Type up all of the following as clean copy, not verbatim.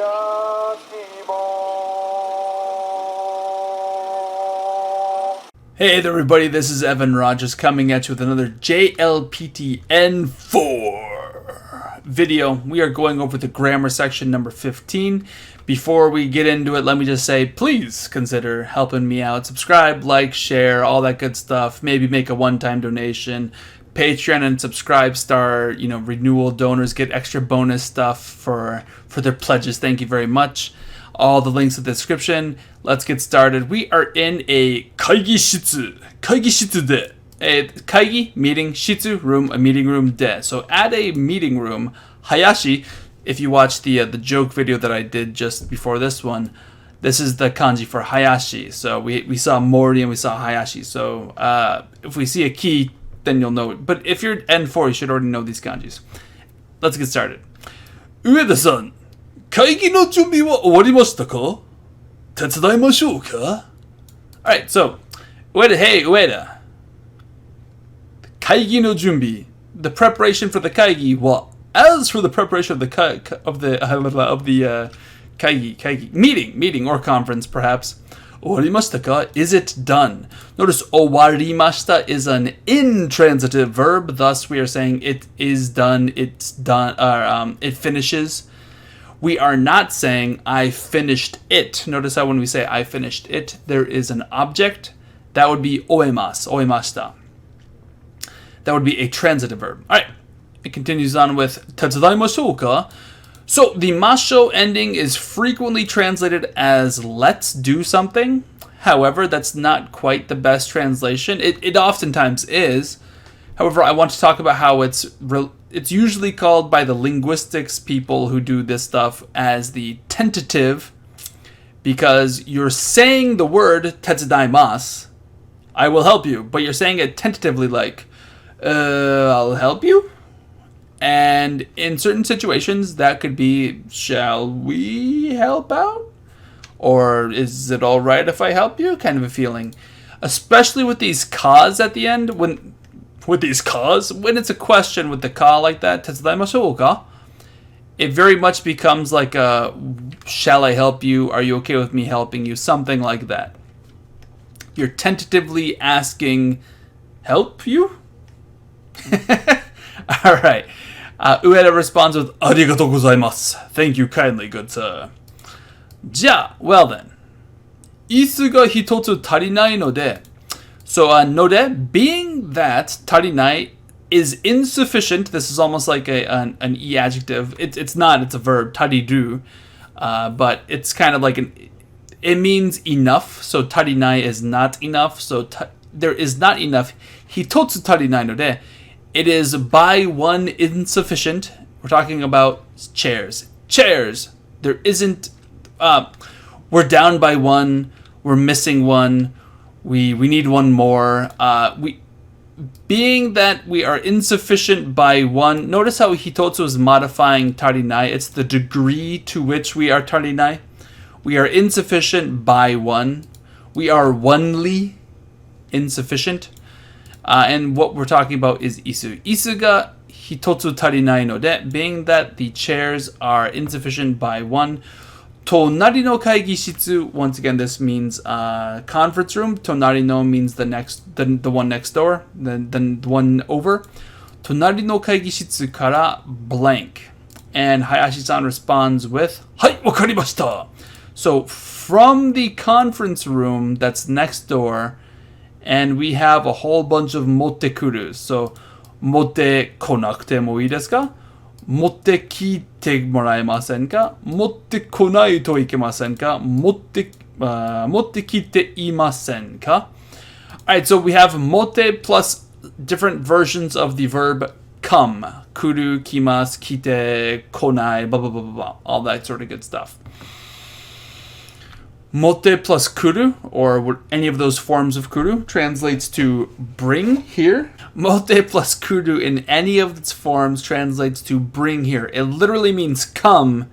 Hey there everybody, this is Evan Rogers coming at you with another Jlpt N4 video. We are going over the grammar section number 15. Before we get into it, let me just say, please consider helping me out. Subscribe, like, share, all that good stuff. Maybe make a one-time donation. Patreon and Subscribe Star, renewal donors get extra bonus stuff for their pledges. Thank you very much. All the links in the description. Let's get started. We are in a kaigi shitsu. Kaigi shitsu de. A kaigi, meeting, shitsu, room, a meeting room de. So at a meeting room, Hayashi, if you watch the joke video that I did just before this one, this is the kanji for Hayashi. So we saw Mori and we saw Hayashi. So if we see a key, then you'll know it. But if you're N4, you should already know these kanjis. Let's get started. Ueda-san, 会議の準備は終わりましたか? 手伝いましょうか? Alright, so, Ueda, hey, Ueda. 会議の準備, the preparation for the kaigi, well, as for the preparation of the kaigi, meeting or conference, perhaps, 終わりましたか? Is it done? Notice 終わりました is an intransitive verb, thus we are saying it is done, it's done, it finishes. We are not saying I finished it. Notice how when we say I finished it, there is an object. That would be oemasu, oemashita. That would be a transitive verb. All right. It continues on with 手伝いましょうか? So the masho ending is frequently translated as let's do something. However, that's not quite the best translation. It oftentimes is. However, I want to talk about how it's usually called by the linguistics people who do this stuff as the tentative, because you're saying the word tetsudaimasu, I will help you, but you're saying it tentatively like, I'll help you? And in certain situations, that could be, shall we help out? Or is it all right if I help you? Kind of a feeling. Especially with these ka's at the end, when it's a question with the ka like that, 手伝いましょうか? It very much becomes like a, shall I help you? Are you okay with me helping you? Something like that. You're tentatively asking, help you? All right. Ueda responds with, ありがとうございます. Thank you kindly, good sir. じゃあ, well then. 椅子が一つ足りないので, so, node, being that tarinai is insufficient, this is almost like an e adjective. It's not, it's a verb, tariru, but it's kind of like it means enough, so tarinai is not enough, so there is not enough. Hitotsu tarinai node, it is by one insufficient. We're talking about chairs. Chairs, there isn't, we're down by one, we're missing one. We need one more. Being that we are insufficient by one, notice how hitotsu is modifying tarinai. It's the degree to which we are tarinai. We are insufficient by one. We are onely insufficient. And what we're talking about is isu. Isu ga hitotsu tarinai node, being that the chairs are insufficient by one. Tonari no kaigi shitsu, once again, this means conference room. Tonari no means the one next door, the one over. Tonari no kaigi shitsu kara blank. And Hayashi-san responds with, Hai, wakarimashita. So from the conference room that's next door, and we have a whole bunch of motte kuru. So motte konakute mo ii desu ka? 持ってきてもらえませんか? 持ってこないといけませんか? 持ってきていませんか? Alright, so we have motte plus different versions of the verb come. Kuru, kimasu, kite, konai, blah, blah, blah, blah, blah. All that sort of good stuff. Motte plus kuru, or any of those forms of kuru, translates to bring here. Motte plus kuru in any of its forms translates to bring here. It literally means come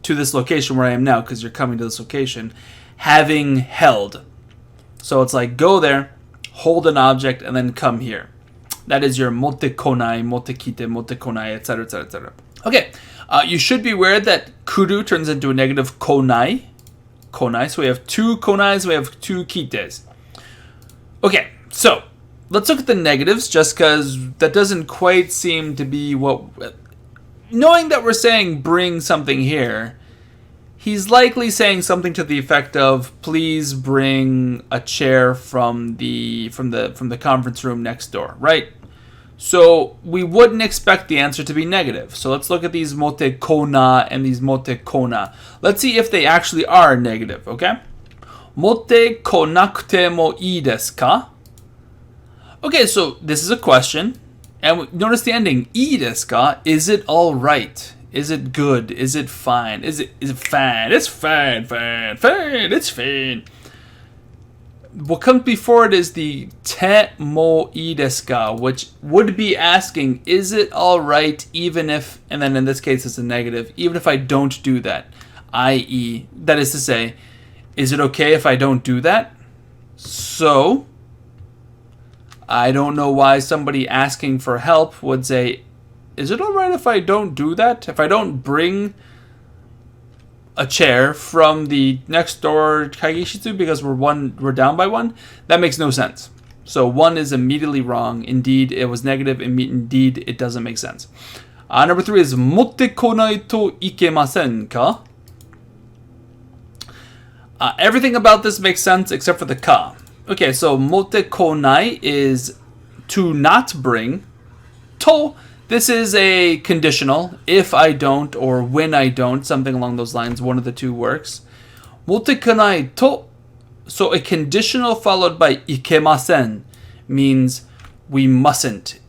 to this location where I am now, because you're coming to this location, having held. So it's like go there, hold an object, and then come here. That is your motte konai, motte kite, motte konai, etc., etc., etc. Okay, You should be aware that kuru turns into a negative konai. Konai. So we have 2 konais, we have 2 kites. Okay, so let's look at the negatives just because that doesn't quite seem to be what... Knowing that we're saying bring something here, he's likely saying something to the effect of please bring a chair from the conference room next door, right? So we wouldn't expect the answer to be negative. So let's look at these motte kona and these motte kona. Let's see if they actually are negative, okay? Motte konakute mo ii desu ka? Okay, so this is a question. And notice the ending. Ii desu ka? Is it all right? Is it good? Is it fine? Is it fine? It's fine, it's fine. What comes before it is the te mo ii desu ka, which would be asking, is it all right even if, and then in this case it's a negative, even if I don't do that, i.e., that is to say, is it okay if I don't do that? So, I don't know why somebody asking for help would say, is it all right if I don't do that? If I don't bring a chair from the next door kaigishitsu because we're down by 1? That makes no sense. So 1 is immediately wrong. Indeed, it was negative. Indeed, it doesn't make sense. Number 3 is motte konai to ikemasen ka? Everything about this makes sense except for the ka. Okay, so motte konai is to not bring. To, this is a conditional. If I don't or when I don't, something along those lines, one of the two works. Motte konai to, so a conditional followed by ikemasen means we mustn't.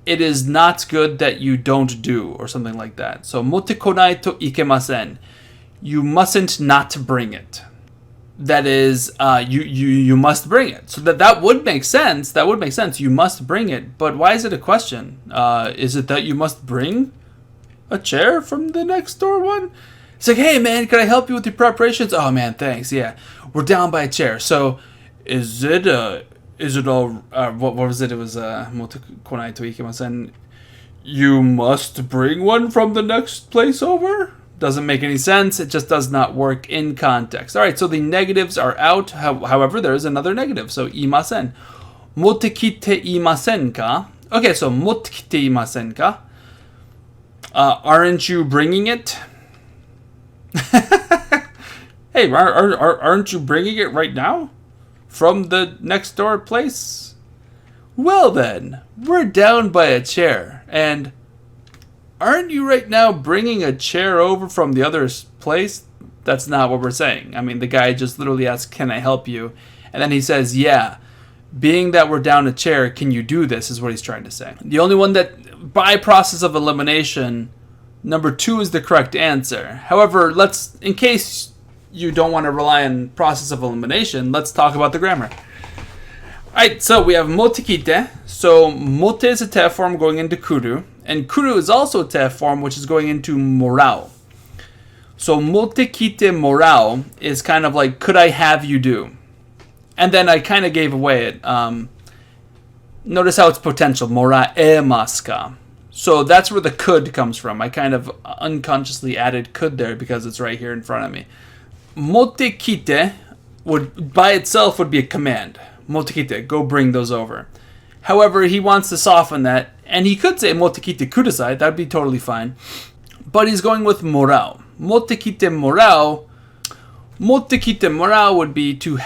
It is not good that you don't do, or something like that. So motte konai to ikemasen. You mustn't not bring it. That is, you must bring it. So that would make sense. That would make sense. You must bring it. But why is it a question? Is it that you must bring a chair from the next door one? It's like, hey man, can I help you with your preparations? Oh man, thanks. Yeah, we're down by a chair. So, is it all? What was it? It was motte konai to ikemasen. You must bring one from the next place over. Doesn't make any sense. It just does not work in context. All right, so the negatives are out. However, there is another negative. So, imasen. Motte kite imasen ka? Okay, so motte kite imasen ka? Aren't you bringing it? Hey, aren't you bringing it right now? From the next door place? Well then, we're down by a chair. And aren't you right now bringing a chair over from the other place? That's not what we're saying. I mean, the guy just literally asks, can I help you? And then he says, yeah. Being that we're down a chair, can you do this, is what he's trying to say. The only one that, by process of elimination, number 2 is the correct answer. However, in case you don't want to rely on process of elimination, let's talk about the grammar. Alright, so we have motte kite. So motte is a te form going into kuru. And kuru is also a te form which is going into morao. So motte kite morao is kind of like, could I have you do? And then I kind of gave away it. Notice how it's potential. Moraemasu ka? So that's where the could comes from. I kind of unconsciously added could there because it's right here in front of me. Motte kite would, by itself, would be a command. Motte kite, go bring those over. However, he wants to soften that, and he could say motte kite kudasai, that'd be totally fine. But he's going with morao. Motte kite morao. Motte kite morao would be to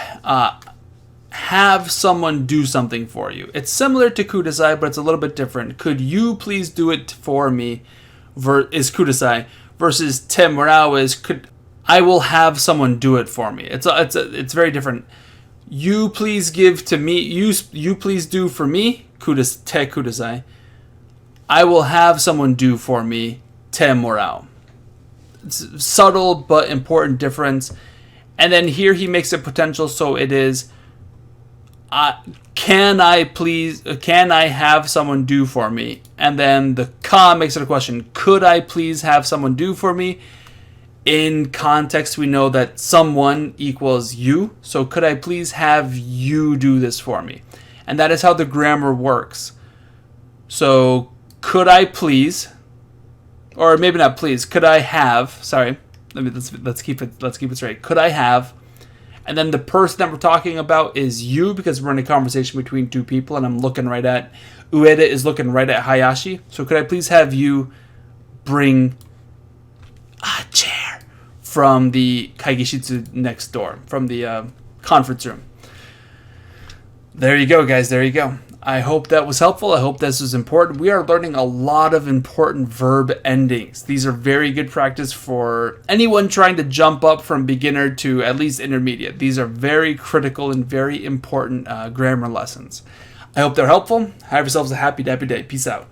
have someone do something for you. It's similar to kudasai, but it's a little bit different. Could you please do it for me? Is kudasai versus te morao is I will have someone do it for me. It's very different. You please give to me. You please do for me. Te kudasai. I will have someone do for me. Te morao. It's subtle but important difference. And then here he makes it potential, so it is. Can I have someone do for me? And then the ka makes it a question. Could I please have someone do for me? In context, we know that someone equals you. So could I please have you do this for me? And that is how the grammar works. So could I please or maybe not please, could I have, sorry, let's keep it straight. Could I have, and then the person that we're talking about is you, because we're in a conversation between two people and I'm looking right at, Ueda is looking right at Hayashi. So could I please have you bring a chair from the Kaigishitsu next door, from the conference room. There you go, guys. There you go. I hope that was helpful. I hope this was important. We are learning a lot of important verb endings. These are very good practice for anyone trying to jump up from beginner to at least intermediate. These are very critical and very important grammar lessons. I hope they're helpful. Have yourselves a happy day. Peace out.